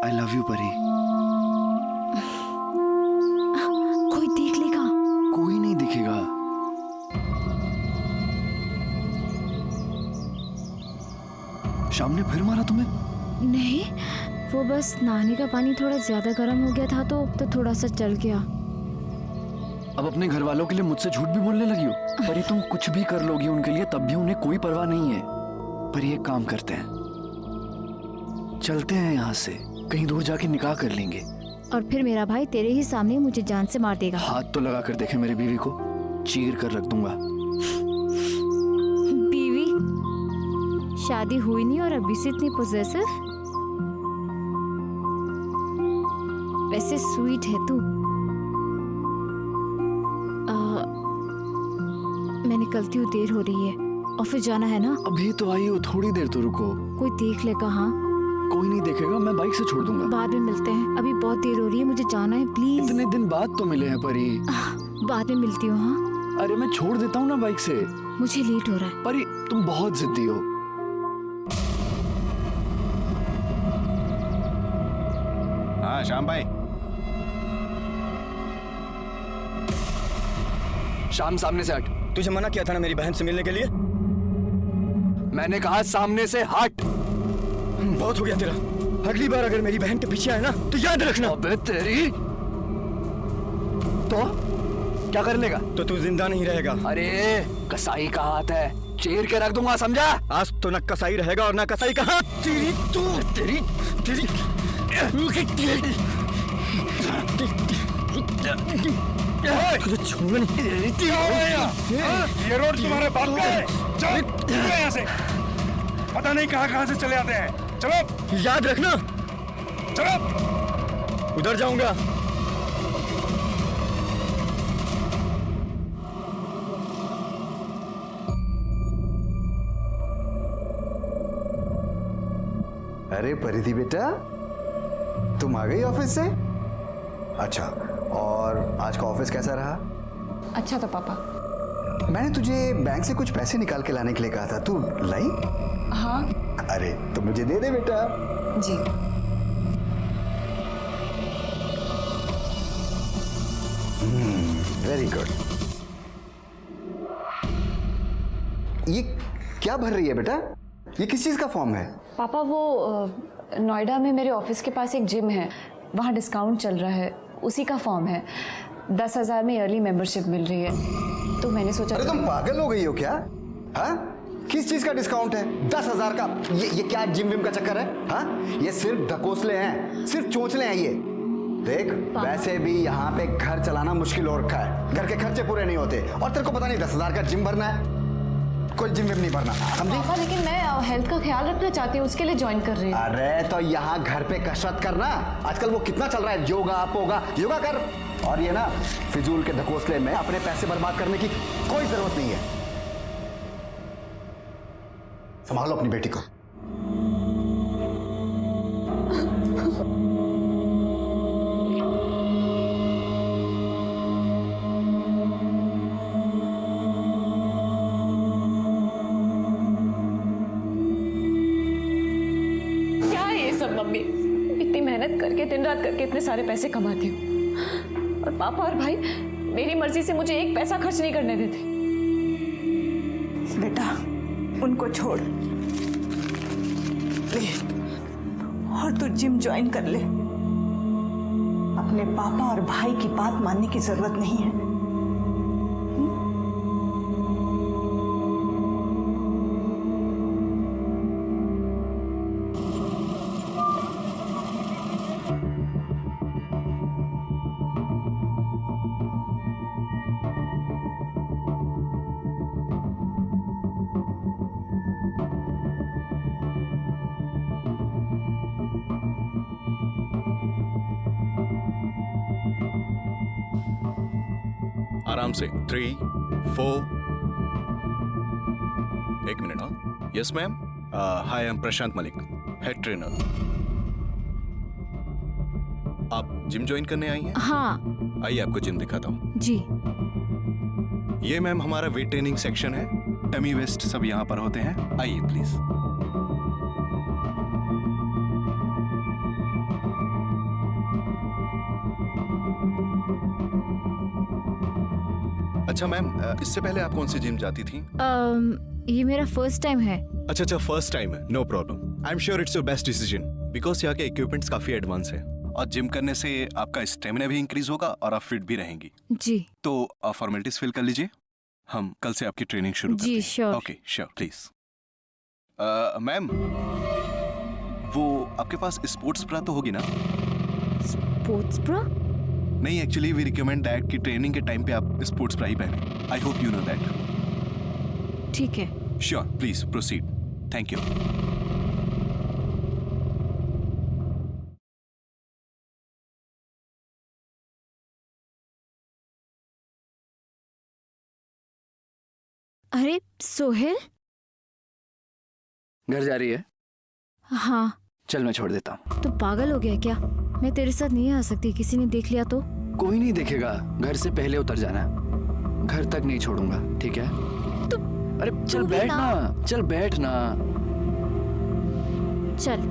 I love you परी। कोई देख लेगा? कोई नहीं दिखेगा। शाम ने फिर मारा तुम्हें? नहीं, वो बस नहाने का पानी थोड़ा ज्यादा गर्म हो गया था तो थोड़ा सा चल गया। अब अपने घर वालों के लिए मुझसे झूठ भी बोलने लगी हो? पर ये तुम कुछ भी कर लोगी उनके लिए, तब भी उन्हें कोई परवाह नहीं है। पर ये काम करते हैं, चलते हैं यहाँ से, कहीं दूर जाके निकाह कर लेंगे। और फिर मेरा भाई तेरे ही सामने मुझे जान से मार देगा। हाथ तो लगा कर देखे मेरी बीवी को, चीर कर रख दूंगा। बीवी? शादी हुई नहीं और अभी से इतनी पोजेसिव? वैसे स्वीट है तू। मैं निकलती हूँ, देर हो रही है, ऑफिस जाना है ना। अभी तो आई हो, थोड़ी देर तो रुको। कोई देख लेगा? हाँ, कोई नहीं देखेगा, मैं बाइक से छोड़ दूंगा। बाद में मिलते हैं, अभी बहुत देर हो रही है, मुझे जाना है, प्लीज। इतने दिन बाद तो मिले हैं परी। बाद में मिलती हूँ। हाँ, अरे मैं छोड़ देता हूँ ना बाइक से। मुझे लेट हो रहा है। परी तुम बहुत जिद्दी हो। हाँ श्याम भाई। शाम सामने से हट। तुझे मना किया था ना मेरी बहन से मिलने के लिए। मैंने कहा सामने से हट। बहुत हो गया तेरा। अगली बार अगर मेरी बहन के पीछे आए ना तो याद रखना। अबे तेरी तो क्या कर लेगा? तो तू जिंदा नहीं रहेगा। अरे कसाई का हाथ है, चीर के रख दूंगा, समझा? आज तो न कसाई रहेगा और न कसाई का हाथ। तेरी तू तेरी तेरी तुझे छोड़ूंगा नहीं। ये रोड तुम्हारे बाप का है। चलो यहाँ से, पता नहीं कहाँ से चले आते हैं। चलो याद रखना। चलो। उधर जाऊंगा। अरे परिधि बेटा, तुम आ गई ऑफिस से? अच्छा, और आज का ऑफिस कैसा रहा? अच्छा था पापा। मैंने तुझे बैंक से कुछ पैसे निकाल के लाने के लिए कहा था, तू लाई? हाँ अरे तो मुझे दे दे बेटा। जी। Very good. ये क्या भर रही है बेटा? ये किस चीज का फॉर्म है? पापा वो नोएडा में मेरे ऑफिस के पास एक जिम है, वहाँ डिस्काउंट चल रहा है, उसी का फॉर्म है। 10,000 में ईयरली मेंबरशिप मिल रही है, तो मैंने सोचा। अरे तुम पागल हो गई हो क्या? हाँ, किस चीज का डिस्काउंट है? 10,000 का? ये क्या जिम विम का चक्कर है? हाँ, ये सिर्फ ढकोसले हैं, सिर्फ चोंचले हैं ये। देख, वैसे भी यहाँ पे घर चलाना मुश्किल हो रखा है, घर के खर्चे पूरे नहीं होते, और तेरे को पता नहीं 10,000 का जिम भरना है? कोई जिम विम नहीं भरना, समझी? पापा लेकिन मैं हेल्थ का ख्याल रखना चाहती हूँ, उसके लिए ज्वाइन कर रही हूँ। अरे तो यहाँ घर पे कसरत करना, आजकल वो कितना चल रहा है, योगा पोगा, योगा कर। और ये ना फिजूल के ढकोसले में अपने पैसे बर्बाद करने की कोई जरूरत नहीं है। संभालो अपनी बेटी को। क्या है ये सब मम्मी? इतनी मेहनत करके दिन रात करके इतने सारे पैसे कमाती हूँ, और पापा और भाई मेरी मर्जी से मुझे एक पैसा खर्च नहीं करने देते। बेटा उनको छोड़ ले और तू जिम ज्वाइन कर ले। अपने पापा और भाई की बात मानने की जरूरत नहीं है। आराम से 3, 4। एक मिनट। हाँ yes ma'am. Hi, I am Prashant Malik, head trainer. आप जिम ज्वाइन करने आई हैं? हाँ आइए आपको जिम दिखाता हूँ। जी। ये मैम हमारा वेट ट्रेनिंग सेक्शन है, डमी वेस्ट सब यहाँ पर होते हैं। आइए प्लीज। अच्छा मैम, इससे पहले आप कौन सी जिम जाती थी? ये मेरा फर्स्ट टाइम है। अच्छा, फर्स्ट टाइम है, no problem. I am sure it's your best decision because यहाँ के इक्विपमेंट्स काफी एडवांस है और जिम करने से आपका स्टेमिना भी इंक्रीज होगा और आप फिट भी रहेंगी। जी। तो फॉर्मेलिटीज फिल कर लीजिए, हम कल से आपकी ट्रेनिंग शुरू करते हैं। जी sure. Okay sure, please. Ma'am, वो आपके पास स्पोर्ट्स ब्रा तो होगी ना? Sports bra? नहीं, एक्चुअली वी रिकमेंड दैट कि ट्रेनिंग के टाइम पे आप स्पोर्ट्स ब्रा ही पहने। I hope you know that. ठीक है। Sure, please proceed. Thank you. अरे सोहेल। घर जा रही है? हाँ। चल मैं छोड़ देता हूँ। तो पागल हो गया क्या? मैं तेरे साथ नहीं आ सकती, किसी ने देख लिया तो? कोई नहीं देखेगा, घर से पहले उतर जाना। घर तक नहीं छोड़ूंगा, ठीक है? अरे चल बैठ ना, चल बैठ ना। चल।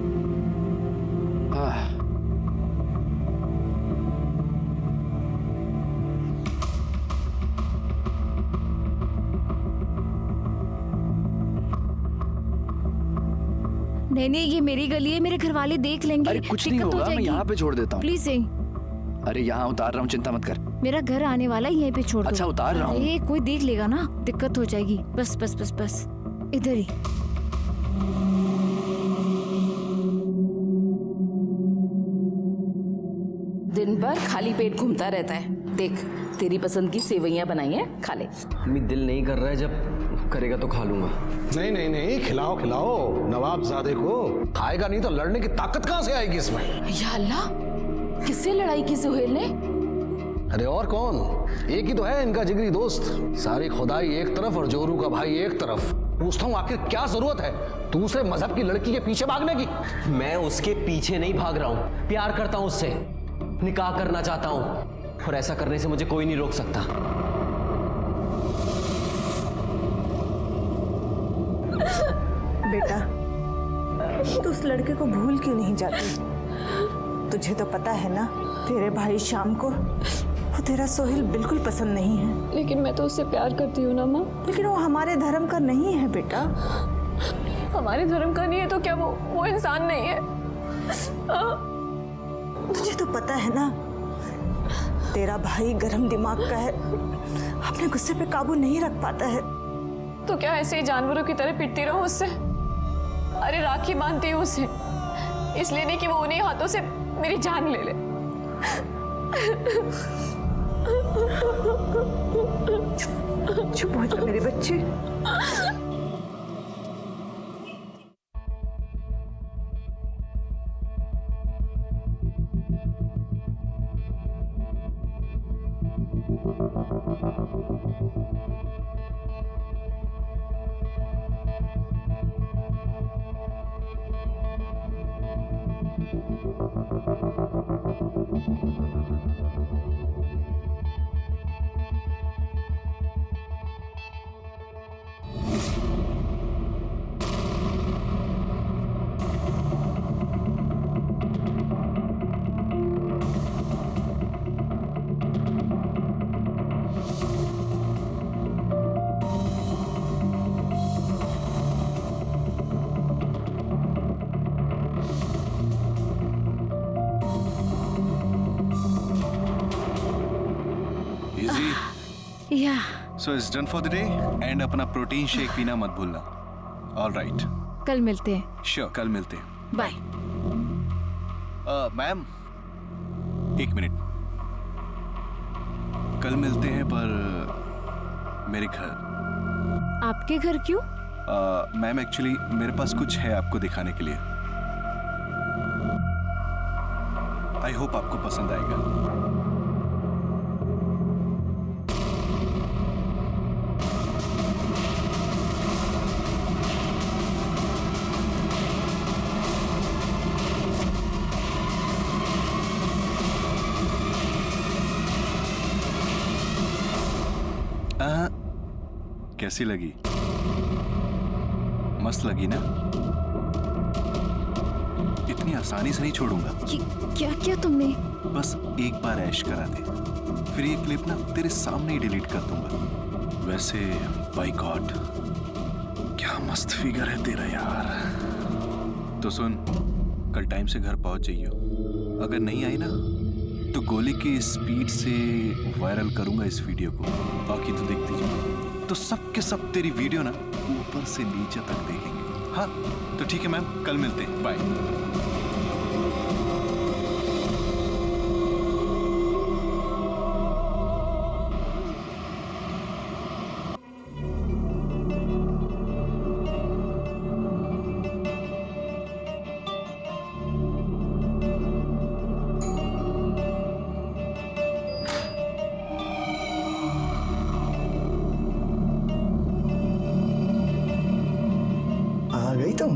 नहीं, ये मेरी गली है, मेरे घर वाले देख लेंगे। अरे कुछ नहीं होगा, मैं यहाँ पे छोड़ देता हूँ। प्लीज यहीं। अरे यहाँ उतार रहा हूँ, चिंता मत कर। मेरा घर आने वाला है, यहीं पे छोड़ दो। अच्छा उतार रहा हूँ। अरे कोई देख लेगा ना, दिक्कत हो जाएगी। बस बस बस बस, इधर ही। दिन भर खाली पेट घूमता रहता है। देख, तेरी पसंद की सेवइयां बनाई हैं, खा ले। मम्मी दिल नहीं कर रहा है, जब करेगा तो खा लूंगा। नहीं नहीं नहीं, खिलाओ खिलाओ नवाबजादे को। खाएगा नहीं तो लड़ने की ताकत कहाँ से आएगी इसमें? या अल्लाह, किससे लड़ाई की सुहेल ने? अरे और कौन, एक ही तो है इनका जिगरी दोस्त। सारी खुदाई एक तरफ और जोरू का भाई एक तरफ। पूछता हूँ आखिर क्या जरूरत है दूसरे मजहब की लड़की के पीछे भागने की? मैं उसके पीछे नहीं भाग रहा हूँ, प्यार करता हूँ उससे, निकाह करना चाहता हूँ और ऐसा करने से मुझे कोई नहीं रोक सकता। बेटा, तू उस लड़के को भूल क्यों नहीं जाती? तुझे तो पता है ना, तेरे भाई शाम को वो तेरा सोहेल बिल्कुल पसंद नहीं है। लेकिन मैं तो उससे प्यार करती हूँ ना माँ। लेकिन वो हमारे धर्म का नहीं है बेटा। हमारे धर्म का नहीं है तो क्या वो इंसान नहीं है? तुझे तो पता है ना, तेरा भाई गरम दिमाग का है, अपने गुस्से पे काबू नहीं रख पाता है। तो क्या ऐसे ही जानवरों की तरह पिटती रहो उससे? अरे राखी बांधती हूँ उसे, इसलिए नहीं कि वो उन्हीं हाथों से मेरी जान ले ले। चुप हो जा मेरे बच्चे। So it's done for the day and अपना प्रोटीन शेक पीना मत भूलना। All right. कल मिलते हैं। Sure, कल मिलते हैं। बाय। मैम, एक मिनट। कल मिलते हैं पर मेरे घर। आपके घर क्यों? मैम एक्चुअली मेरे पास कुछ है आपको दिखाने के लिए। आई होप आपको पसंद आएगा। कैसी लगी? मस्त लगी ना? इतनी आसानी से नहीं छोड़ूंगा। क्या किया तुमने? बस एक बार ऐश करा दे, फिर ये क्लिप ना तेरे सामने ही डिलीट कर दूंगा। वैसे बाय गॉड क्या मस्त फिगर है तेरा यार। तो सुन, कल टाइम से घर पहुंच जाइयो। अगर नहीं आई ना तो गोली की स्पीड से वायरल करूंगा इस वीडियो को। बाकी तो देखते जाओ। तो सब के सब तेरी वीडियो ना ऊपर से नीचे तक देखेंगे। हाँ तो ठीक है मैम, कल मिलते हैं, बाय। आ गई तुम?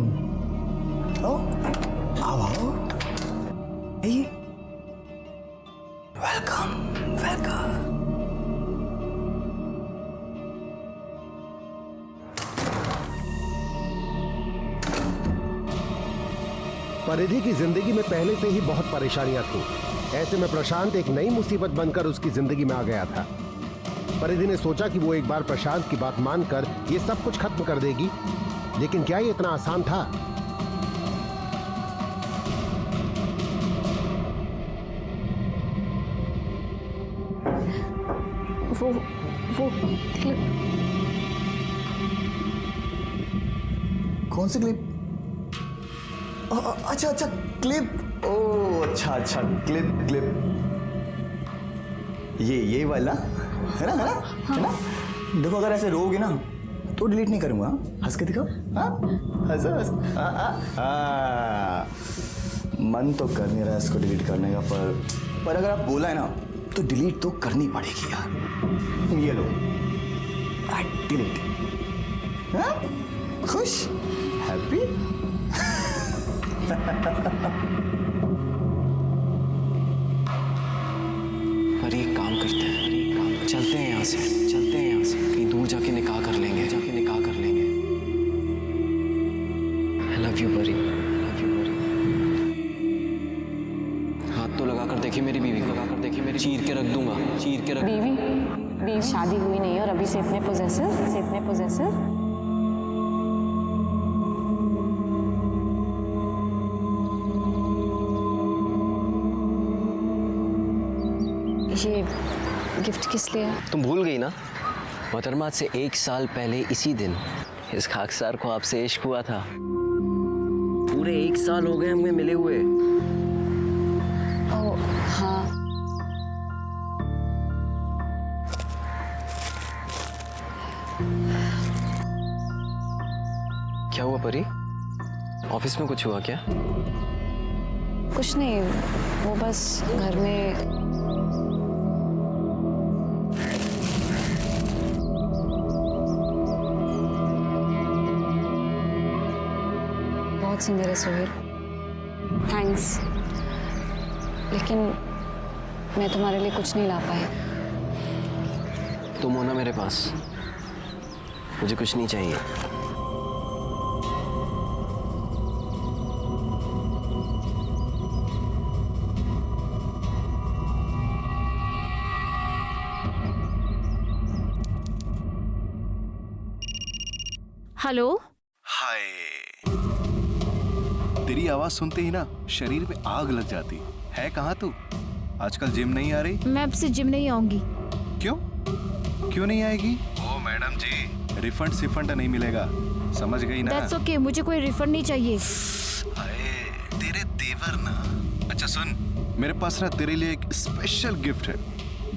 आओ आओ आओ। Welcome welcome. परिधि की जिंदगी में पहले से ही बहुत परेशानियां थी। ऐसे में प्रशांत एक नई मुसीबत बनकर उसकी जिंदगी में आ गया था। परिधि ने सोचा कि वो एक बार प्रशांत की बात मानकर ये सब कुछ खत्म कर देगी, लेकिन क्या ये इतना आसान था? वो क्लिप। कौन सी क्लिप? अच्छा अच्छा क्लिप। ओ अच्छा क्लिप। ये वाला है ना? देखो, अगर ऐसे रोगे ना तो डिलीट नहीं करूंगा। हंस के दिखाओ। हंस। मन तो कर नहीं रहा इसको डिलीट करने का, पर अगर आप बोला है ना तो डिलीट तो करनी पड़ेगी यार। ये लो, डिलीट। खुश, हैप्पी। पर एक काम करते हैं, चलते हैं यहाँ से कहीं दूर जाके निकाह कर लेंगे। I love you परी। हाथ तो लगा कर देखिए मेरी बीवी को, चीर के रख दूंगा। बीवी शादी हुई नहीं और अभी से इतने पोजेसिव। ये गिफ्ट किस लिए है? तुम भूल गई ना, मोहतरमा से 1 साल पहले इसी दिन इस खाकसार को आपसे इश्क हुआ था। पूरे 1 साल हो गए हमें मिले हुए। ओ हाँ। क्या हुआ परी? ऑफिस में कुछ हुआ क्या? कुछ नहीं, वो बस घर में बहुत सुंदर है सोहेल। थैंक्स, लेकिन मैं तुम्हारे लिए कुछ नहीं ला पाई। तुम हो ना मेरे पास, मुझे कुछ नहीं चाहिए। हेलो। हाय। तेरी आवाज सुनते ही ना शरीर पे आग लग जाती है। कहाँ तू? आजकल जिम नहीं आ रही? मैं अब से जिम नहीं आऊंगी। क्यों नहीं आएगी? ओ मैडम जी, रिफंड सिफंड नहीं मिलेगा, समझ गई ना? That's okay, मुझे कोई रिफंड नहीं चाहिए। अरे तेरे तेवर ना। अच्छा सुन, मेरे पास ना तेरे लिए एक स्पेशल गिफ्ट है।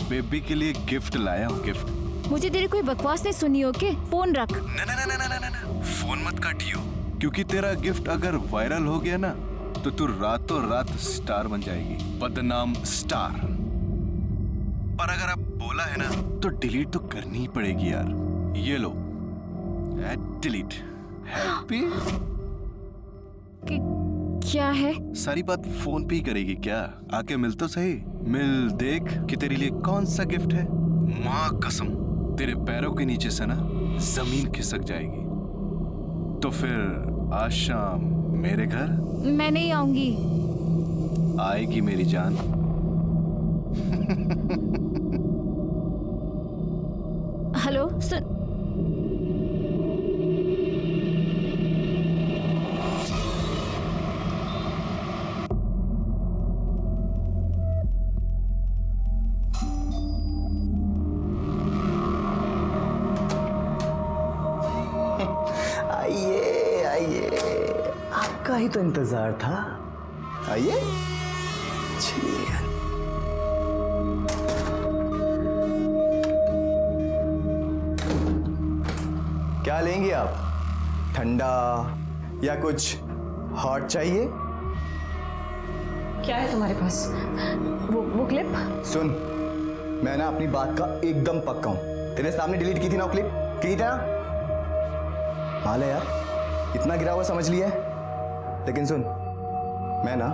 बेबी के लिए गिफ्ट लाया हूँ, गिफ्ट। मुझे तेरी कोई बकवास नहीं सुनी, ओके? फोन रख। ना, फोन मत काटियो, क्योंकि तेरा गिफ्ट अगर वायरल हो गया ना तो तू रातों रात स्टार बन जाएगी, बदनाम स्टार। पर अगर आप बोला है ना तो डिलीट तो करनी ही पड़ेगी यार। ये लो, डिलीट। हैप्पी? क्या है? सारी बात फोन पे ही करेगी क्या? आके मिल तो सही, मिल, देख कि तेरे लिए कौन सा गिफ्ट है। माँ कसम, तेरे पैरों के नीचे से ना जमीन खिसक जाएगी। तो फिर आज शाम मेरे घर? मैं नहीं आऊंगी। आएगी मेरी जान। हेलो सुन। आइए आइए, आपका ही तो इंतजार था। आइए चलिए। क्या लेंगे आप? ठंडा या कुछ हॉट चाहिए? क्या है तुम्हारे पास? वो क्लिप? सुन, मैं ना अपनी बात का एकदम पक्का हूं। तेरे सामने डिलीट की थी ना वो क्लिप, की थी ना? हाल है यार, इतना गिरा हुआ समझ लिया है। लेकिन सुन, मैं ना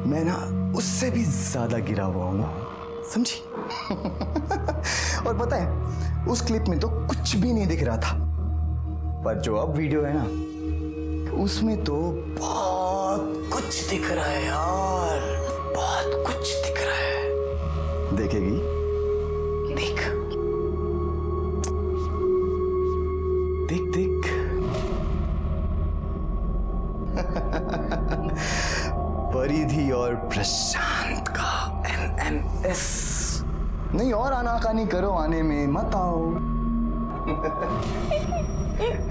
मैं ना उससे भी ज्यादा गिरा हुआ हूं, समझी? और पता है, उस क्लिप में तो कुछ भी नहीं दिख रहा था, पर जो अब वीडियो है ना, उसमें तो बहुत कुछ दिख रहा है यार, बहुत कुछ दिख रहा है। देखेगी? देख देख देख। परिधि और प्रशांत का MMS। नहीं और आनाकानी करो, आने में मत आओ।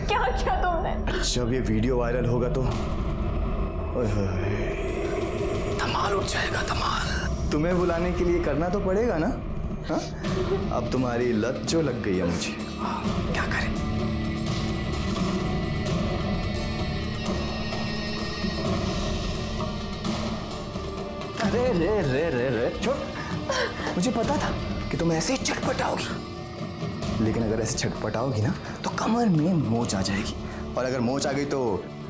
क्या क्या तुमने? जब ये वीडियो वायरल होगा तो ओए होए, धमाल उठ जाएगा, धमाल। तुम्हें बुलाने के लिए करना तो पड़ेगा ना? हा? अब तुम्हारी लत जो लग गई है मुझे, क्या करें? अरे रे रे रे रे छोड़, मुझे पता था कि तुम ऐसे ही छटपटाओगी, लेकिन अगर ऐसे छटपटाओगी ना तो कमर में मोच आ जाएगी, और अगर मोच आ गई तो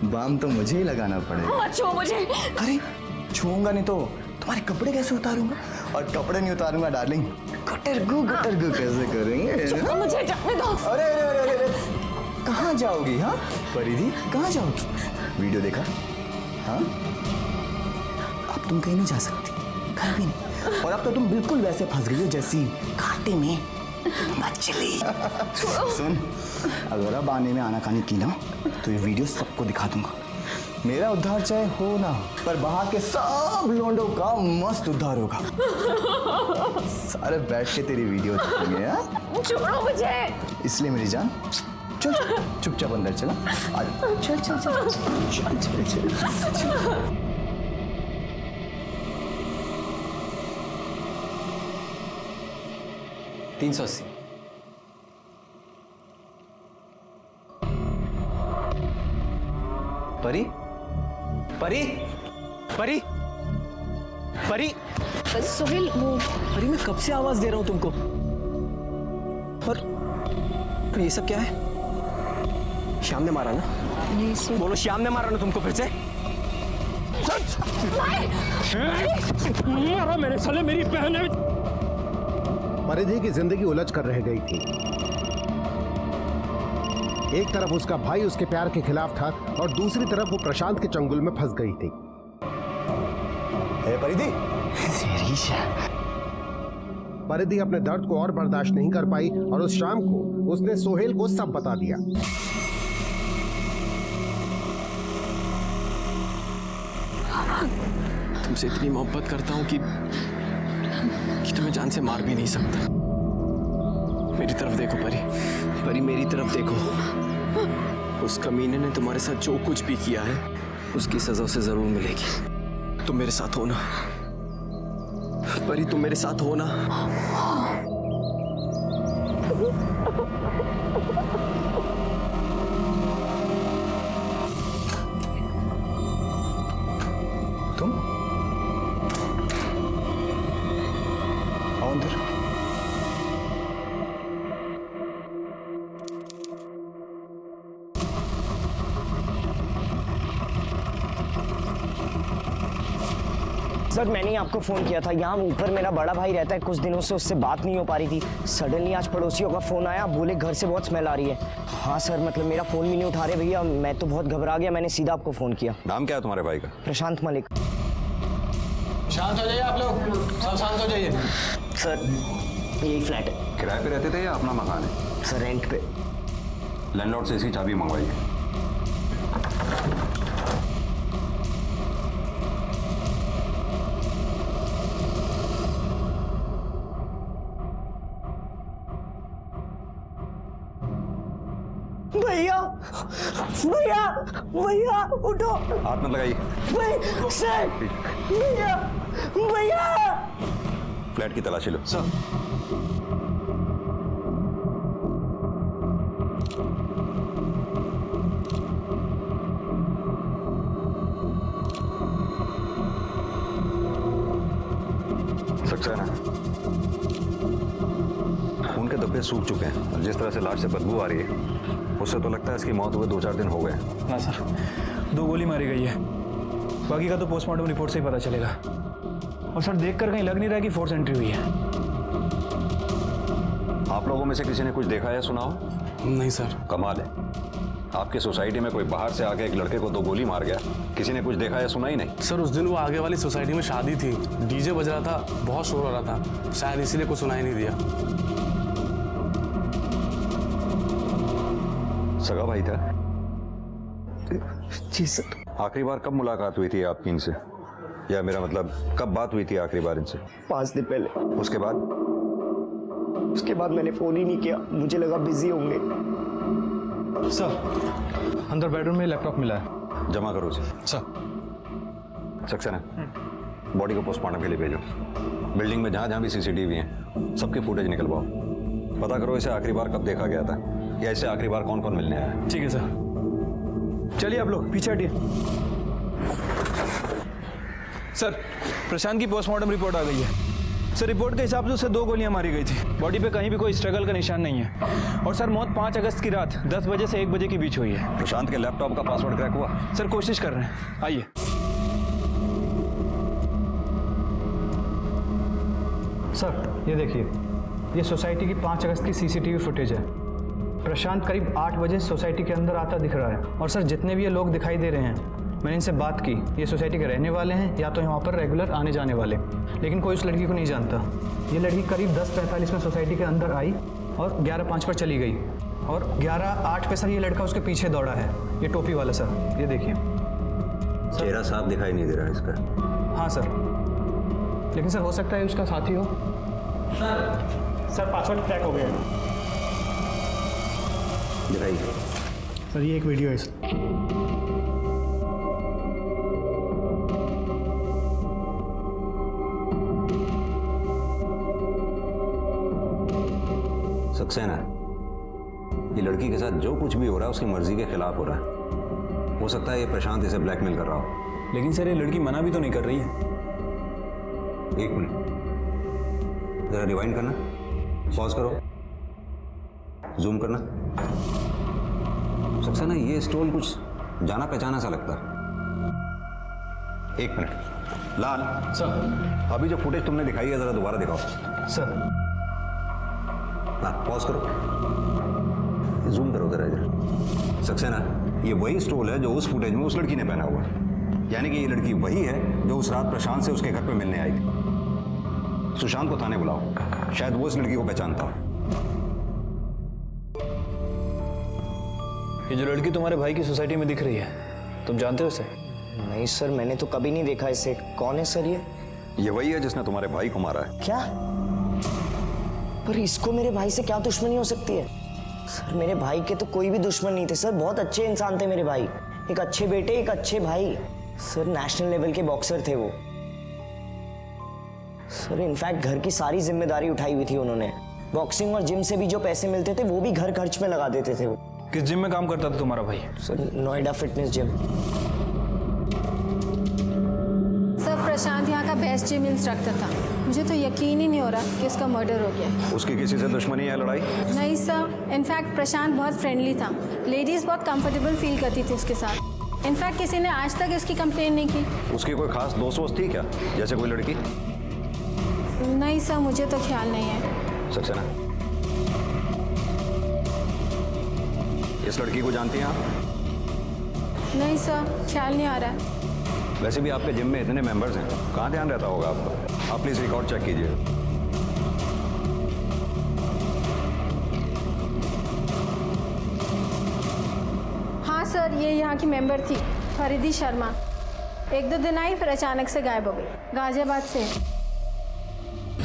बाम तो मुझे ही लगाना पड़ेगा। छो मुझे। अरे छूंगा नहीं तो तुम्हारे कपड़े कैसे उतारूंगा, और कपड़े नहीं उतारूंगा डार्लिंग, गटरगू कैसे करेंगे? मुझे जाने दो। अरे अरे अरे अरे, कहाँ जाओगी? हाँ परिधि, कहाँ जाओगी? वीडियो देखा? हाँ, अब तुम कहीं नहीं जा सकती, कहीं भी नहीं। और अब तो तुम बिल्कुल वैसे फंस गई हो जैसी कांटे में मछली। सुन, अगर अब आने में आनाकानी की ना तो ये वीडियो सबको दिखा दूंगा। मेरा उद्धार चाहे हो ना हो, पर बाहर के सब लोंडों का मस्त उद्धार होगा। सारे बैठ के तेरी वीडियो देखेंगे। छोड़ो मुझे। इसलिए मेरी जान, चल चुपचाप अंदर चला। चल चल चल चल चल चल। 380। परी परी परी परी सोहेल, वो परी मैं कब से आवाज दे रहा हूं तुमको, और ये सब क्या है? श्याम ने मारा ना? नहीं बोलो, श्याम ने मारा ना तुमको फिर से? मारा मेरे साले, मेरी बहन है। परिधि की जिंदगी उलझ कर रह गई थी। एक तरफ उसका भाई उसके प्यार के खिलाफ था, और दूसरी तरफ वो प्रशांत के चंगुल में फंस गई थी। परिधि, परिधि अपने दर्द को और बर्दाश्त नहीं कर पाई, और उस शाम को उसने सोहेल को सब बता दिया। तुमसे इतनी मोहब्बत करता हूं कि तुम्हें जान से मार भी नहीं सकता। मेरी तरफ देखो परी, परी मेरी तरफ देखो। उस कमीने ने तुम्हारे साथ जो कुछ भी किया है, उसकी सजा उसे जरूर मिलेगी। तुम मेरे साथ हो ना परी, तुम मेरे साथ हो ना? तुम आओ अंदर। सर, मैंने आपको फ़ोन किया था। यहाँ ऊपर मेरा बड़ा भाई रहता है, कुछ दिनों से उससे बात नहीं हो पा रही थी। सडनली आज पड़ोसियों का फ़ोन आया, बोले घर से बहुत स्मेल आ रही है। हाँ सर, मतलब मेरा फ़ोन भी नहीं उठा रहे भैया, मैं तो बहुत घबरा गया, मैंने सीधा आपको फ़ोन किया। नाम क्या है तुम्हारे भाई का? प्रशांत मलिक। शांत हो जाइए आप लोग, सब शांत हो जाइए। सर यही फ्लैट है। किराए पे रहते थे या अपना मकान है? सर रेंट पे। लैंडलॉर्ड से इसकी चाबी मंगवाई है। भैया भैया भैया उठो। हाथ मत लगाइए। सर भैया भैया। फ्लैट की तलाशी लो। सर सक्सेना, खून के धब्बे सूख चुके हैं और जिस तरह से लाश से बदबू आ रही है उससे तो लगता है इसकी मौत हुए 2-4 दिन हो गए। हाँ सर, 2 गोली मारी गई है, बाकी का तो पोस्टमार्टम रिपोर्ट से ही पता चलेगा। और सर देख कर कहीं लग नहीं रहा कि फोर्स एंट्री हुई है। आप लोगों में से किसी ने कुछ देखा या सुना हो? नहीं सर। कमाल है, आपकी सोसाइटी में कोई बाहर से आके एक लड़के को 2 गोली मार गया, किसी ने कुछ देखा या सुना ही नहीं? सर उस दिन वो आगे वाली सोसाइटी में शादी थी, डीजे बज रहा था, बहुत शोर हो रहा था, शायद इसीलिए कुछ सुनाई नहीं दिया। सगा भाई था? जी सर। आखिरी बार कब मुलाकात हुई थी आपकी इनसे, या मेरा मतलब कब बात हुई थी आखिरी बार इनसे? 5 दिन पहले। उसके बाद मैंने फोन ही नहीं किया, मुझे लगा बिजी होंगे। सर अंदर बेडरूम में लैपटॉप मिला है। जमा करो उसे। सर। सक्सेना, बॉडी को पोस्टमार्टम के लिए भेजो। बिल्डिंग में जहाँ जहाँ भी सीसीटीवी हैं सबके फुटेज निकलवाओ। पता करो इसे आखिरी बार कब देखा गया था, या इसे आखिरी बार कौन कौन मिलने आया। ठीक है सर, चलिए आप लोग पीछे हटिए। सर प्रशांत की पोस्टमार्टम रिपोर्ट आ गई है। सर रिपोर्ट के हिसाब से उसे 2 गोलियां मारी गई थी, बॉडी पे कहीं भी कोई स्ट्रगल का निशान नहीं है। और सर मौत 5 अगस्त की रात 10 बजे से 1 बजे के बीच हुई है। प्रशांत के लैपटॉप का पासवर्ड क्रैक हुआ? सर कोशिश कर रहे हैं, आइए। सर ये देखिए, ये सोसाइटी की 5 अगस्त की सीसीटीवी फुटेज है। प्रशांत करीब 8 बजे सोसाइटी के अंदर आता दिख रहा है। और सर जितने भी ये लोग दिखाई दे रहे हैं, मैंने इनसे बात की, ये सोसाइटी के रहने वाले हैं या तो यहाँ पर रेगुलर आने जाने वाले, लेकिन कोई उस लड़की को नहीं जानता। ये लड़की करीब 10:45 में सोसाइटी के अंदर आई और 11:05 पर चली गई, और 11:08 पे सर ये लड़का उसके पीछे दौड़ा है, ये टोपी वाला। सर ये देखिए, चेहरा साफ दिखाई नहीं दे रहा है इसका। हाँ सर, लेकिन सर हो सकता है उसका साथी हो। सर पासवर्ड क्रैक हो गया है। दिखाइए। सर ये एक वीडियो है। सक्सेना, ये लड़की के साथ जो कुछ भी हो रहा है उसकी मर्जी के खिलाफ हो रहा है। हो सकता है ये प्रशांत इसे ब्लैकमेल कर रहा हो। लेकिन सर ये लड़की मना भी तो नहीं कर रही है। 1 मिनट, जरा रिवाइंड करना, पॉज करो, जूम करना। सक्सेना, ये स्टोल कुछ जाना पहचाना सा लगता है। 1 मिनट, लाल सर। अभी जो फुटेज तुमने दिखाई है जरा दोबारा दिखाओ। सर पॉज करो, जूम करो जरा इधर। सक्सेना, ये वही स्टोल है जो उस फुटेज में उस लड़की ने पहना हुआ है, यानी कि ये लड़की वही है जो उस रात प्रशांत से उसके घर पे मिलने आई थी। सुशांत को थाने बुलाओ, शायद वो इस लड़की को पहचानता हो। ये जो लड़की तुम्हारे भाई की सोसाइटी में दिख रही है, तुम जानते हो इसे? नहीं सर, मैंने तो कभी नहीं देखा इसे। कौन है सर ये वही है जिसने तुम्हारे भाई को मारा है। क्या? पर इसको मेरे भाई से क्या दुश्मनी हो सकती है? सर मेरे भाई के तो कोई भी दुश्मन नहीं थे सर, बहुत अच्छे इंसान थे मेरे भाई, एक अच्छे बेटे एक अच्छे भाई। सर नेशनल लेवल के बॉक्सर थे वो। सर इनफैक्ट घर की सारी जिम्मेदारी उठाई हुई थी उन्होंने। बॉक्सिंग और जिम से भी जो पैसे मिलते थे वो भी घर खर्च में लगा देते थे वो। किस जिम में काम करता था तुम्हारा भाई? Sir Noida fitness gym. Sir Prashant यहाँ का बेस्ट जिम इंस्ट्रक्टर था। मुझे तो यकीन ही नहीं हो रहा कि उसका मर्डर हो गया। उसकी किसी से दुश्मनी है, लड़ाई? नहीं सर, इनफैक्ट प्रशांत बहुत फ्रेंडली था। लेडीज़ बहुत कंफर्टेबल फील करती थी उसके साथ। इनफैक्ट किसी ने आज तक इसकी कंप्लेन नहीं की। उसकी कोई खास दोस्त वोस्त थी क्या, जैसे कोई लड़की? नहीं सर, मुझे तो ख्याल नहीं है। सक्सेना, इस लड़की को जानती हैं आप? नहीं सर, ख्याल नहीं आ रहा है। वैसे भी आपके जिम में इतने मेंबर्स हैं, कहाँ ध्यान रहता होगा आपका? आप प्लीज रिकॉर्ड चेक कीजिए। सर ये यहाँ की मेंबर थी फरीदी शर्मा। 1-2 दिन आई फिर अचानक से गायब हो गई। गाजियाबाद से।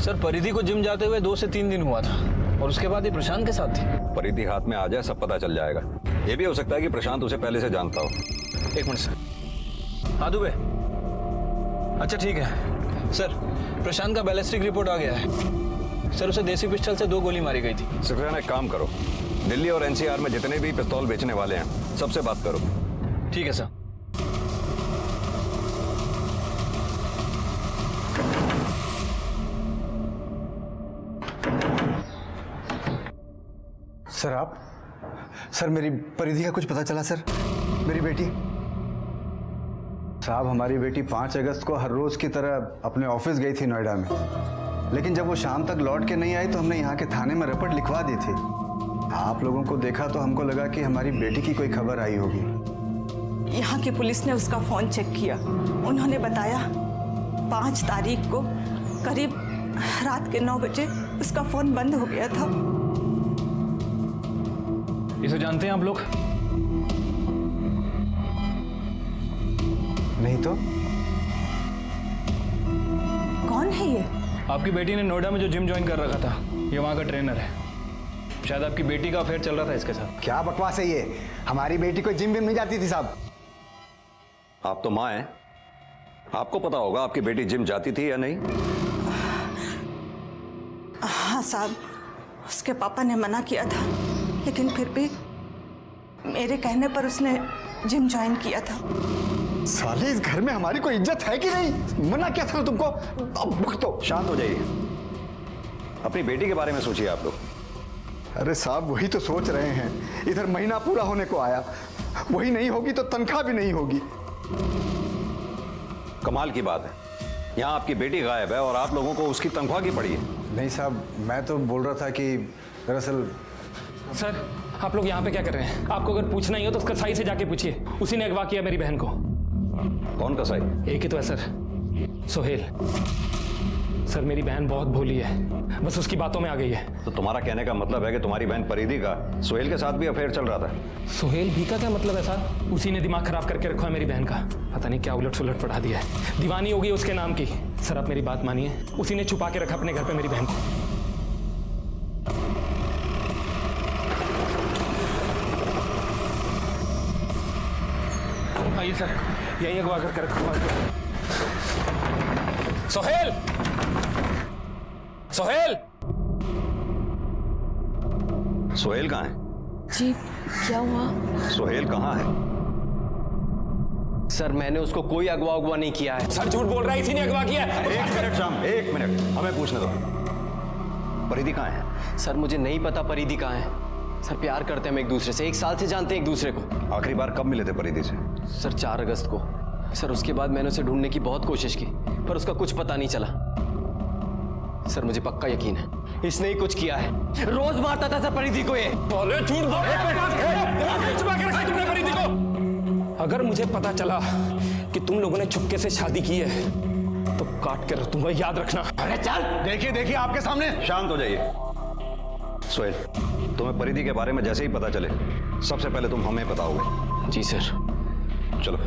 सर परिधि को जिम जाते हुए 2 से 3 दिन हुआ था और उसके बाद ये प्रशांत के साथ थी। परिधि हाथ में आ जाए सब पता चल जाएगा। ये भी हो सकता है कि प्रशांत उसे पहले से जानता हो। 1 मिनट सर। हाँ दुबे। अच्छा ठीक है सर, प्रशांत का बैलिस्टिक रिपोर्ट आ गया है सर। उसे देसी पिस्टल से 2 गोली मारी गई थी। सक्सेना एक काम करो, दिल्ली और एनसीआर में जितने भी पिस्तौल बेचने वाले हैं सबसे बात करो। ठीक है सर। सर आप, सर मेरी परिधि का कुछ पता चला सर? मेरी बेटी साहब, हमारी बेटी 5 अगस्त को हर रोज की तरह अपने ऑफिस गई थी नोएडा में, लेकिन जब वो शाम तक लौट के नहीं आई तो हमने यहाँ के थाने में रिपोर्ट लिखवा दी थी। आप लोगों को देखा तो हमको लगा कि हमारी बेटी की कोई खबर आई होगी। यहाँ की पुलिस ने उसका फोन चेक किया। उन्होंने बताया 5 तारीख को करीब रात के 9 बजे उसका फोन बंद हो गया था। इसे जानते हैं आप लोग? नहीं तो कौन है ये? आपकी बेटी ने नोएडा में जो जिम ज्वाइन कर रखा था, ये वहाँ का ट्रेनर है। शायद आपकी बेटी का अफेयर चल रहा था इसके साथ। क्या बकवास है ये? हमारी बेटी कोई जिम विम नहीं जाती थी साहब। आप तो माँ हैं, आपको पता होगा आपकी बेटी जिम जाती थी या नहीं? हाँ साहब, उसके पापा ने मना किया था, लेकिन फिर भी मेरे कहने पर उसने जिम ज्वाइन किया था। साले इस घर में हमारी कोई इज्जत है कि नहीं? मना क्या था तुमको? अब भुगतो। शांत हो जाइए, अपनी बेटी के बारे में सोचिए आप लोग। अरे साहब वही तो सोच रहे हैं, इधर महीना पूरा होने को आया, वही नहीं होगी तो तनख्वाह भी नहीं होगी। कमाल की बात है, यहाँ आपकी बेटी गायब है और आप लोगों को उसकी तनख्वाह की पड़ी है। नहीं साहब, मैं तो बोल रहा था कि दरअसल। सर आप लोग यहाँ पे क्या कर रहे हैं? आपको अगर पूछना ही हो तो उसका साई से जाके पूछिए, उसी ने अगवा किया मेरी बहन को। कौन का साई? एक ही तो है सर, सोहेल। सर मेरी बहन बहुत भोली है, बस उसकी बातों में आ गई है। तो तुम्हारा कहने का मतलब है कि तुम्हारी बहन परिधि का सोहेल के साथ भी अफेयर चल रहा था? सोहेल भी का क्या मतलब है सर? उसी ने दिमाग खराब करके रखा है मेरी बहन का, पता नहीं क्या उलट सुलट पढ़ा दिया है। दीवानी हो गई उसके नाम की। सर आप मेरी बात मानिए, उसी ने छुपा के रखा अपने घर पे मेरी बहन को। आइए सर, यही अगवा करके रखा। सोहेल, सोहेल, सोहेल कहाँ है? जी क्या हुआ? सोहेल कहाँ है? सर मैंने उसको कोई अगवा नहीं किया है। सर झूठ बोल रहा है, इसी ने अगवा किया है। 1 मिनट शाम, 1 मिनट, हमें पूछने दो। परिधि कहाँ है? सर मुझे नहीं पता परिधि कहाँ है। सर प्यार करते हैं हम एक दूसरे से, 1 साल से जानते हैं एक दूसरे को। आखिरी बार कब मिले थे परिधि से? सर 4 अगस्त को। सर उसके बाद मैंने उसे ढूंढने की बहुत कोशिश की पर उसका कुछ पता नहीं चला। सर मुझे पक्का यकीन है इसने ही कुछ किया है। रोज मारता था सर परिधि को ये। झूठ बोल परिधि को। अगर मुझे पता चला कि तुम लोगों ने चुपके से शादी की है तो काट के रख दूंगा, याद रखना। अरे चल, देखिए देखिए आपके सामने। शांत हो जाइए। सोहेल, तुम्हें परिधि के बारे में जैसे ही पता चले सबसे पहले तुम हमें बताओगे। जी सर। चलो।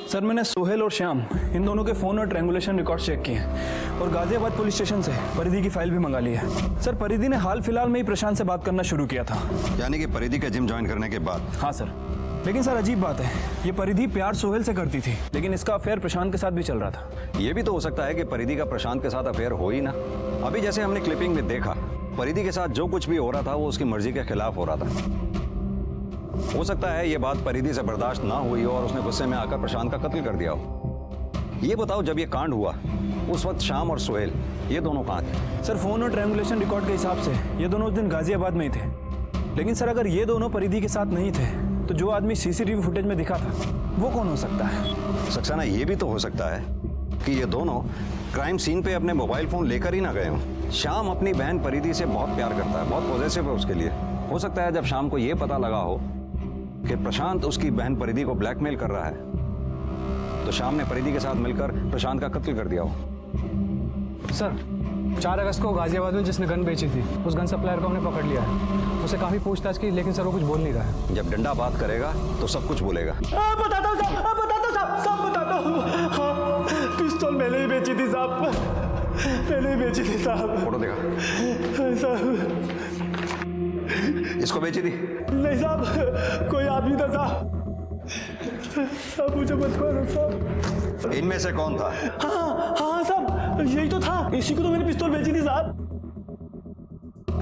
सर मैंने सोहेल और श्याम इन दोनों के फोन और ट्रैंगुलेशन रिकॉर्ड चेक किए हैं और गाजियाबाद पुलिस स्टेशन से परिधि की फाइल भी मंगा ली है। सर परिधि ने हाल फिलहाल में ही प्रशांत से बात करना शुरू किया था। यानी कि परिधि का जिम ज्वाइन करने के बाद? हाँ सर, लेकिन सर अजीब बात है, ये परिधि प्यार सोहेल से करती थी लेकिन इसका अफेयर प्रशांत के साथ भी चल रहा था। ये भी तो हो सकता है कि परिधि का प्रशांत के साथ अफेयर हो ही ना। अभी जैसे हमने क्लिपिंग में देखा, परिधि के साथ जो कुछ भी हो रहा था वो उसकी मर्जी के खिलाफ हो रहा था। हो सकता है ये बात परिधि से बर्दाश्त ना हुई हो और उसने गुस्से में आकर प्रशांत का कत्ल कर दिया हो। ये बताओ, जब ये कांड हुआ उस वक्त श्याम और सोहेल ये दोनों कहाँ थे? सर फोन और ट्रैंगुलेशन रिकॉर्ड के हिसाब से ये दोनों उस दिन गाजियाबाद में ही थे, लेकिन सर अगर ये दोनों परिधि के साथ नहीं थे तो जो आदमी सीसीटीवी फुटेज में दिखा था वो कौन हो सकता है? सक्सेना, ये भी तो हो सकता है कि ये दोनों क्राइम सीन पे अपने मोबाइल फोन लेकर ही ना गए हों। श्याम अपनी बहन परिधि से बहुत प्यार करता है, बहुत पॉजिटिव है उसके लिए। हो सकता है जब शाम को ये पता लगा हो कि प्रशांत उसकी बहन परिधि को ब्लैकमेल कर रहा है तो शाम ने परिधि के साथ मिलकर प्रशांत का कत्ल कर दिया हो। सर 4 अगस्त को गाजियाबाद में जिसने गन बेची थी उस गन सप्लायर को हमने पकड़ लिया है। उसे काफ़ी पूछताछ की लेकिन सर वो कुछ बोल नहीं रहा है। जब डंडा बात करेगा तो सब कुछ बोलेगा। बताता हूँ साहब, सब बताता हूँ। हाँ, पिस्तौल मैंने ही बेची थी साहब, मैंने ही बेची थी साहब। फोटो देखा साहब? इसको बेची थी? नहीं साहब, कोई आदमी था साहब। साहब मुझे मत मारो साहब। इनमें से कौन था? हाँ साहब, यही तो था, इसी को तो मैंने पिस्तौल बेची थी साहब।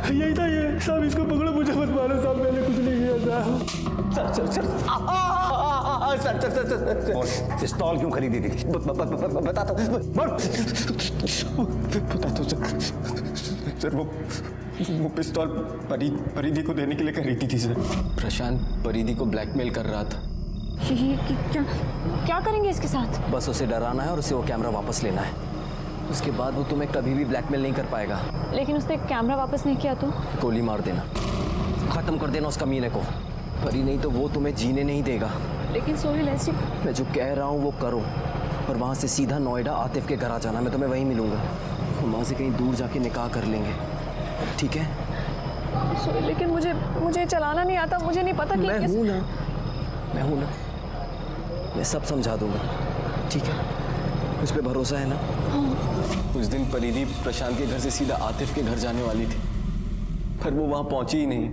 यही था ये साहब, इसको पकड़ो, मुझे मत मारो साहब, मैंने कुछ नहीं किया साहब। सर पिस्तौल क्यों खरीदी थी? बताता सर, वो पिस्तौल परिधि को देने के लिए खरीदी थी सर। प्रशांत परिधि को ब्लैकमेल कर रहा था। ये क्या करेंगे इसके साथ? बस उसे डराना है और उसे वो कैमरा वापस लेना है। उसके बाद वो तुम्हें कभी भी ब्लैकमेल नहीं कर पाएगा। लेकिन उसने कैमरा वापस नहीं किया तो? गोली मार देना, खत्म कर देना उस कमीने को। परी नहीं तो वो तुम्हें जीने नहीं देगा। लेकिन सोहेल ऐसी, मैं जो कह रहा हूँ वो करो और वहाँ से सीधा नोएडा आतिफ के घर आ जाना। मैं तुम्हें वहीं मिलूंगा। हम वहाँ से कहीं दूर जाके निकाह कर लेंगे, ठीक है? सोहेल लेकिन मुझे चलाना नहीं आता, मुझे नहीं पता कि मैं हूँ ना, मैं सब समझा दूंगा, ठीक है? मुझ पे भरोसा है ना? हाँ। उस दिन परिधि प्रशांत के घर से सीधा आतिफ के घर जाने वाली थी, पर वो वहां पहुंची ही नहीं।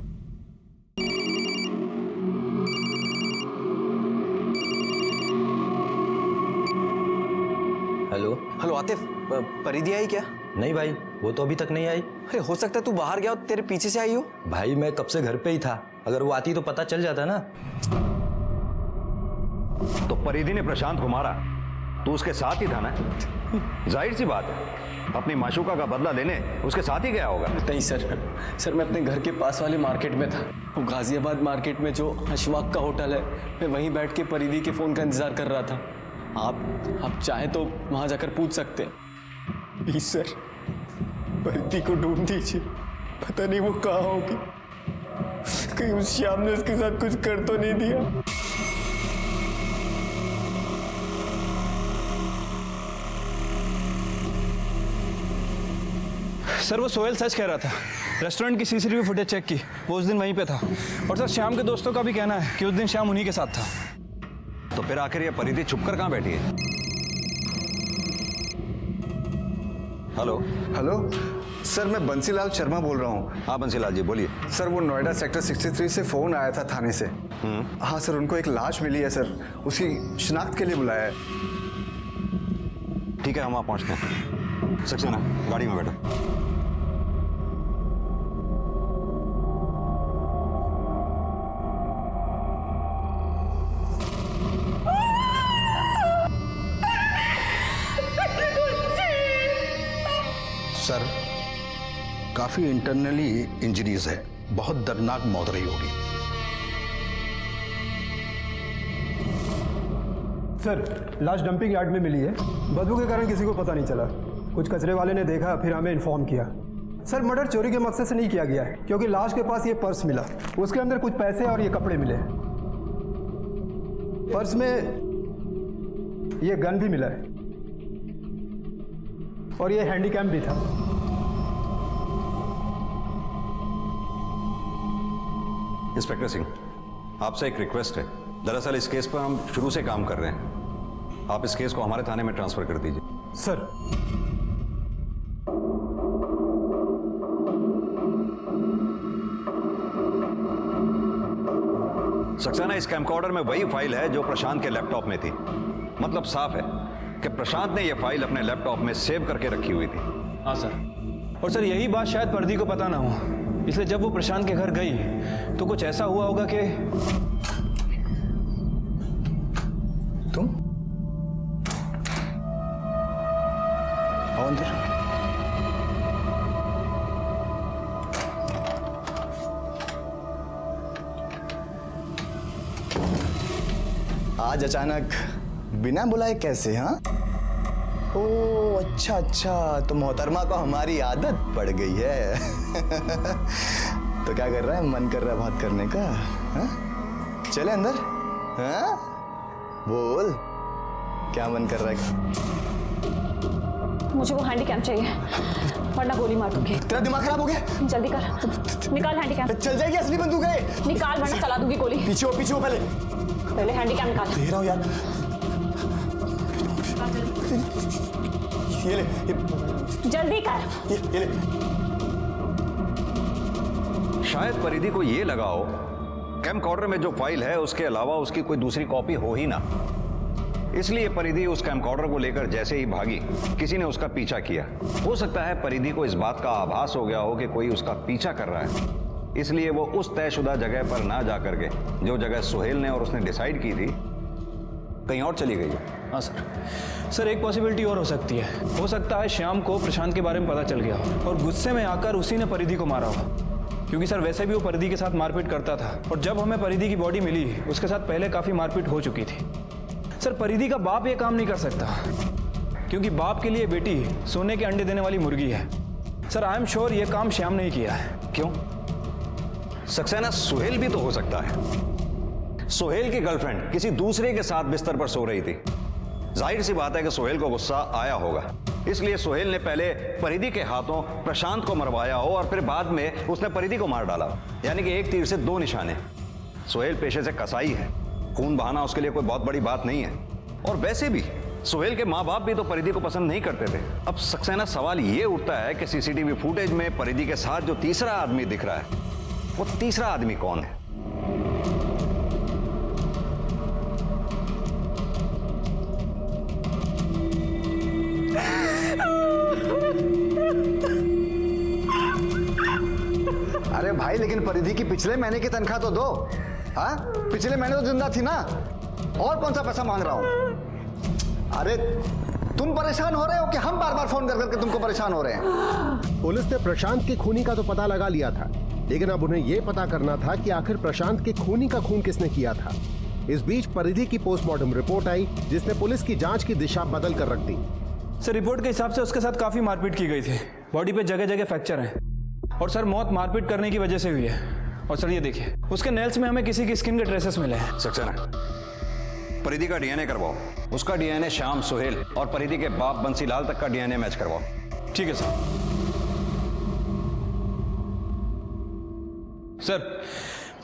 हेलो आतिफ, परिधि आई क्या? नहीं भाई, वो तो अभी तक नहीं आई। अरे हो सकता है तू बाहर गया हो, तेरे पीछे से आई हो। भाई मैं कब से घर पे ही था, अगर वो आती तो पता चल जाता ना। तो परिधि ने प्रशांत को मारा, तू उसके साथ ही था ना? जाहिर सी बात है, अपनी माशूका का बदला लेने उसके साथ ही गया होगा। नहीं सर, मैं अपने घर के पास वाले मार्केट में था। वो गाजियाबाद मार्केट में जो अशवाक का होटल है, मैं वहीं बैठ के परिधि के फ़ोन का इंतज़ार कर रहा था। आप चाहें तो वहाँ जाकर पूछ सकते हैं। प्लीज सर, परिधि को ढूंढ दीजिए, पता नहीं वो कहाँ होगी। कहीं उस श्याम ने उसके साथ कुछ कर तो नहीं दिया। सर वो सोहेल सच कह रहा था। रेस्टोरेंट की सीसीटीवी फुटेज चेक की, वो उस दिन वहीं पे था। और सर श्याम के दोस्तों का भी कहना है कि उस दिन श्याम उन्हीं के साथ था। तो फिर आखिर ये परिधि छुपकर कहाँ बैठी है? हेलो सर, मैं बंसीलाल शर्मा बोल रहा हूँ। हाँ बंसीलाल जी बोलिए। सर वो नोएडा सेक्टर 63 से फोन आया था थाने से। हाँ सर, उनको एक लाश मिली है सर, उसकी शिनाख्त के लिए बुलाया है। ठीक है, हम वहाँ पहुँचते हैं। सक्सेना गाड़ी में बैठो। सर काफी इंटरनली इंजरीज है, बहुत दर्दनाक मौत रही होगी। सर लाश डंपिंग यार्ड में मिली है। बदबू के कारण किसी को पता नहीं चला। कुछ कचरे वाले ने देखा, फिर हमें इन्फॉर्म किया। सर मर्डर चोरी के मकसद से नहीं किया गया है, क्योंकि लाश के पास ये पर्स मिला, उसके अंदर कुछ पैसे और ये कपड़े मिले। पर्स में ये गन भी मिला है और ये हैंडीकैम भी था। इंस्पेक्टर सिंह, आपसे एक रिक्वेस्ट है। दरअसल इस केस पर हम शुरू से काम कर रहे हैं। आप इस केस को हमारे थाने में ट्रांसफर कर दीजिए। सर सक्सेना, इस कैमकॉर्डर में वही फाइल है जो प्रशांत के लैपटॉप में थी। मतलब साफ है कि प्रशांत ने यह फाइल अपने लैपटॉप में सेव करके रखी हुई थी। हाँ सर, और सर यही बात शायद परिधि को पता ना हो, इसलिए जब वो प्रशांत के घर गई तो कुछ ऐसा हुआ होगा कि तुम आओ अंदर। आज अचानक बिना बुलाए कैसे? हाँ, ओ अच्छा अच्छा, तो मोहतरमा को हमारी आदत पड़ गई है। तो क्या कर रहा है? मन कर रहा है बात करने का? हाँ? चले अंदर। हाँ बोल, क्या मन कर रहा है? मुझे वो हैंडी कैम चाहिए वरना गोली मार दूंगी। तेरा दिमाग खराब हो गया? जल्दी कर, निकाल हैंडी कैम। चल जाएगी असली बंदूक है। निकाल वरना चला दूंगी गोली। पीछे हो पहले। पहले हैंडी कैम निकाल। दे रहा हूँ यार। ये ले, जल्दी कर। ये ले। शायद परिधि को ये लगा हो कैमकॉर्डर में जो फाइल है उसके अलावा उसकी कोई दूसरी कॉपी हो ही ना, इसलिए परिधि उस कैमकॉर्डर को लेकर जैसे ही भागी किसी ने उसका पीछा किया। हो सकता है परिधि को इस बात का आभास हो गया हो कि कोई उसका पीछा कर रहा है, इसलिए वो उस तयशुदा जगह पर ना जा करके जो जगह सुहेल ने और उसने डिसाइड की थी कहीं और चली गई। हाँ सर, एक पॉसिबिलिटी और हो सकती है। हो सकता है श्याम को प्रशांत के बारे में पता चल गया हो और गुस्से में आकर उसी ने परिधि को मारा हो, क्योंकि सर वैसे भी वो परिधि के साथ मारपीट करता था और जब हमें परिधि की बॉडी मिली उसके साथ पहले काफ़ी मारपीट हो चुकी थी। सर परिधि का बाप ये काम नहीं कर सकता, क्योंकि बाप के लिए बेटी सोने के अंडे देने वाली मुर्गी है। सर आई एम श्योर ये काम श्याम ने ही किया है। क्यों? सक्सेना सुहेल भी तो हो सकता है। सुहेल की गर्लफ्रेंड किसी दूसरे के साथ बिस्तर पर सो रही थी। जाहिर सी बात है कि सुहेल को गुस्सा आया होगा, इसलिए सुहेल ने पहले परिधि के हाथों प्रशांत को मरवाया हो और फिर बाद में उसने परिधि को मार डाला। यानी कि एक तीर से दो निशाने। सुहेल पेशे से कसाई है, खून बहाना उसके लिए कोई बहुत बड़ी बात नहीं है। और वैसे भी सुहेल के माँ बाप भी तो परिधि को पसंद नहीं करते थे। अब सक्सेना सवाल ये उठता है कि सीसीटीवी फुटेज में परिधि के साथ जो तीसरा आदमी दिख रहा है वो तीसरा आदमी कौन है? अरे भाई लेकिन परिधि की पिछले महीने की तनख्वाह तो दो। हाँ, पिछले महीने तो जिंदा थी ना, और कौन सा पैसा मांग रहा हूं? अरे तुम परेशान हो रहे हो कि हम बार बार फोन कर करके तुमको परेशान हो रहे हैं? पुलिस ने प्रशांत के खूनी का तो पता लगा लिया था, लेकिन अब उन्हें यह पता करना था कि आखिर प्रशांत के खूनी का खून किसने किया था। इस बीच परिधि की पोस्टमार्टम रिपोर्ट आई, जिसने पुलिस की जांच की दिशा बदल कर रख दी। सर रिपोर्ट के हिसाब से उसके साथ काफी मारपीट की गई थी, बॉडी पे जगह जगह फ्रैक्चर है और सर मौत मारपीट करने की वजह से हुई है। और सर ये देखिए उसके नेल्स में हमें किसी की स्किन के ट्रेसेस मिले हैं। सक्सेना, परिधि का डीएनए करवाओ। उसका डीएनए श्याम, सुहेल और परिधि के बाप बंसीलाल तक का डीएनए मैच करवाओ। ठीक है सर। सर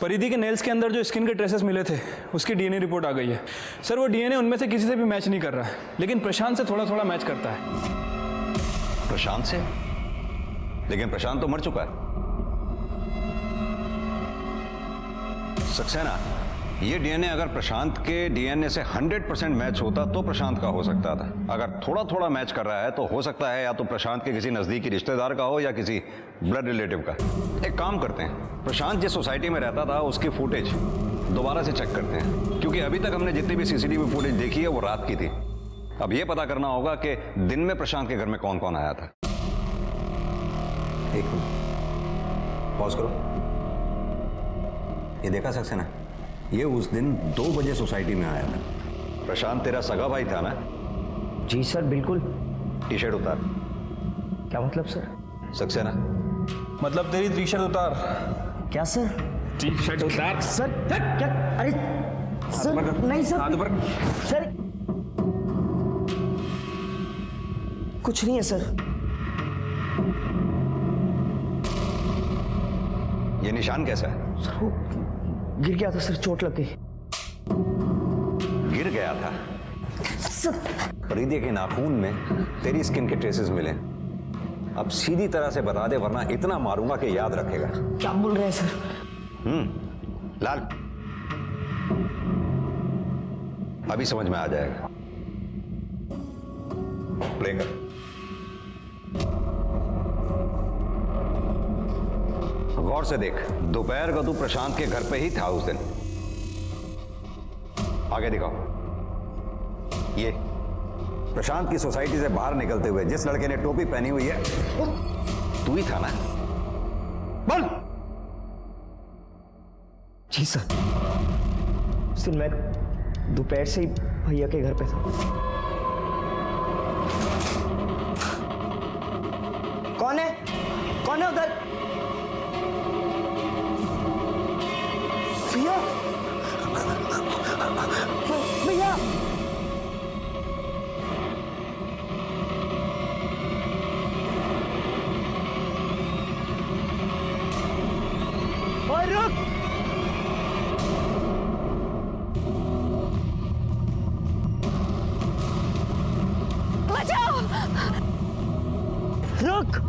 परिधि के नेल्स के अंदर जो स्किन के ट्रेसेस मिले थे उसकी डीएनए रिपोर्ट आ गई है। सर वो डीएनए उनमें से किसी से भी मैच नहीं कर रहा है, लेकिन प्रशांत से थोड़ा थोड़ा मैच करता है। प्रशांत से? लेकिन प्रशांत तो मर चुका है। सक्सेना, ये डीएनए अगर प्रशांत के डीएनए से 100% मैच होता तो प्रशांत का हो सकता था। अगर थोड़ा थोड़ा मैच कर रहा है तो हो सकता है या तो प्रशांत के किसी नजदीकी रिश्तेदार का हो या किसी ब्लड रिलेटिव का। एक काम करते हैं, प्रशांत जिस सोसाइटी में रहता था उसकी फुटेज दोबारा से चेक करते हैं, क्योंकि अभी तक हमने जितनी भी सीसीटीवी फुटेज देखी है वो रात की थी। अब ये पता करना होगा कि दिन में प्रशांत के घर में कौन कौन आया था। एक मिनट पॉज करो। ये देखा सक्सेना, ये उस दिन 2 बजे सोसाइटी में आया था। प्रशांत तेरा सगा भाई था ना? जी सर बिल्कुल। टी शर्ट उतार। क्या मतलब सर? सक्सेना, मतलब तेरी टी शर्ट उतार। क्या सर? टी शर्ट उतार। सर क्या? अरे सर नहीं सर, सर कुछ नहीं है सर। ये निशान कैसा है? सर वो गिर गया था सर, चोट लग गई। गिर गया था? सर परिधि के नाखून में तेरी स्किन के ट्रेसेस मिले। अब सीधी तरह से बता दे वरना इतना मारूंगा कि याद रखेगा। क्या बोल रहे हैं सर? लाल, अभी समझ में आ जाएगा। प्ले कर। गौर से देख, दोपहर को तू प्रशांत के घर पे ही था उस दिन। आगे दिखाओ। ये प्रशांत की सोसाइटी से बाहर निकलते हुए जिस लड़के ने टोपी पहनी हुई है तू ही था ना? बोल। जी सर, उस दिन मैं दोपहर से ही भैया के घर पे था। कौन है? कौन है उधर? भैया, भैया। रुक। बचाओ। रुक।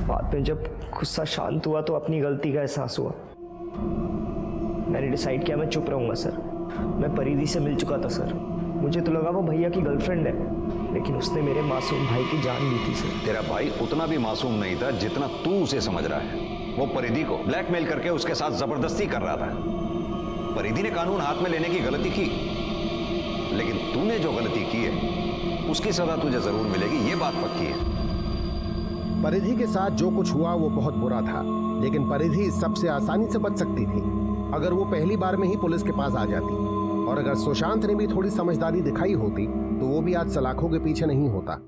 बाद में जब गुस्सा शांत हुआ तो अपनी गलती का एहसास हुआ। मैंने डिसाइड किया मैं चुप रहूंगा सर। मैं परिधि से मिल चुका था सर। मुझे तो लगा वो भैया की गर्लफ्रेंड है, लेकिन उसने मेरे मासूम भाई की जान ली थी सर। तेरा भाई उतना भी मासूम नहीं था जितना तू उसे समझ रहा है। वो परिधि को ब्लैकमेल करके उसके साथ जबरदस्ती कर रहा था। परिधि ने कानून हाथ में लेने की गलती की, लेकिन तूने जो गलती की है उसकी सजा तुझे जरूर मिलेगी, ये बात पक्की है। परिधि के साथ जो कुछ हुआ वो बहुत बुरा था, लेकिन परिधि इस सबसे आसानी से बच सकती थी अगर वो पहली बार में ही पुलिस के पास आ जाती, और अगर सुशांत ने भी थोड़ी समझदारी दिखाई होती तो वो भी आज सलाखों के पीछे नहीं होता।